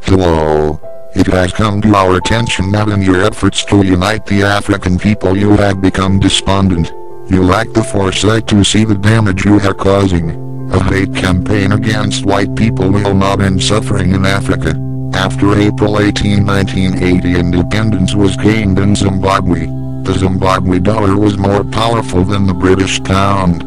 Hello. It has come to our attention that in your efforts to unite the African people you have become despondent. You lack the foresight to see the damage you are causing. A hate campaign against white people will not end suffering in Africa. After April 18, 1980, independence was gained in Zimbabwe. The Zimbabwe dollar was more powerful than the British pound.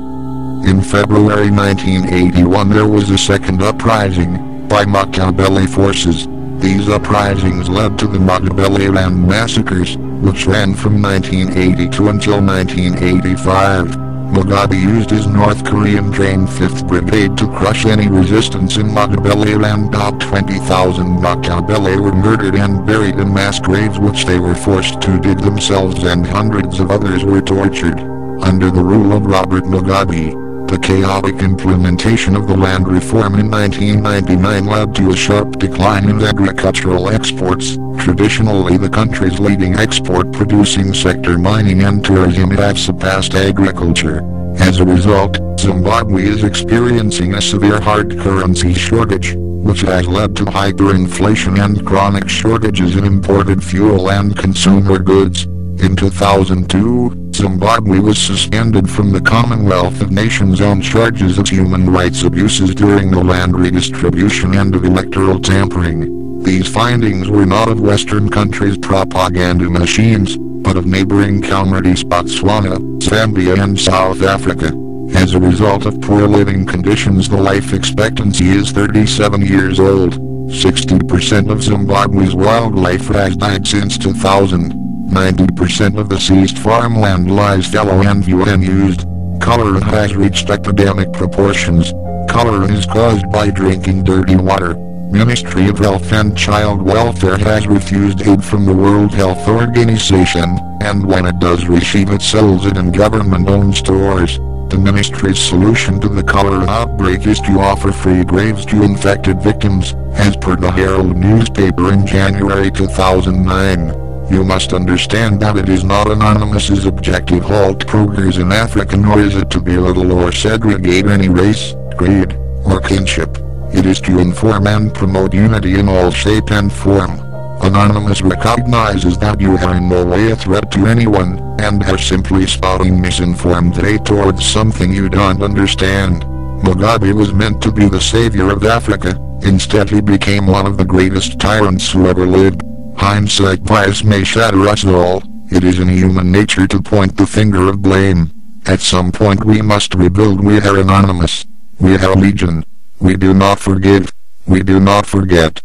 In February 1981 there was a second uprising by mugabe forces. These uprisings led to the Mugabe land massacres, which ran from 1982 until 1985. Mugabe used his North Korean trained 5th Brigade to crush any resistance in Mugabe land. 20,000 Mugabe were murdered and buried in mass graves which they were forced to dig themselves, and hundreds of others were tortured. Under the rule of Robert Mugabe, the chaotic implementation of the land reform in 1999 led to a sharp decline in agricultural exports. Traditionally the country's leading export-producing sector, mining and tourism, have surpassed agriculture. As a result, Zimbabwe is experiencing a severe hard currency shortage, which has led to hyperinflation and chronic shortages in imported fuel and consumer goods. In 2002, Zimbabwe was suspended from the Commonwealth of Nations on charges of human rights abuses during the land redistribution and of electoral tampering. These findings were not of Western countries' propaganda machines, but of neighboring countries Botswana, Zambia and South Africa. As a result of poor living conditions, the life expectancy is 37 years old. 60% of Zimbabwe's wildlife has died since 2000. 90% of the seized farmland lies fallow and unused. Cholera has reached epidemic proportions. Cholera is caused by drinking dirty water. Ministry of Health and Child Welfare has refused aid from the World Health Organization, and when it does receive it, sells it in government-owned stores. The ministry's solution to the cholera outbreak is to offer free graves to infected victims, as per the Herald newspaper in January 2009. You must understand that it is not Anonymous's objective halt progress in Africa, nor is it to belittle or segregate any race, creed, or kinship. It is to inform and promote unity in all shape and form. Anonymous recognizes that you are in no way a threat to anyone, and are simply spouting misinformed hate towards something you don't understand. Mugabe was meant to be the savior of Africa. Instead he became one of the greatest tyrants who ever lived. Hindsight bias may shatter us all. It is in human nature to point the finger of blame. At some point we must rebuild. We are anonymous. We are legion. We do not forgive. We do not forget.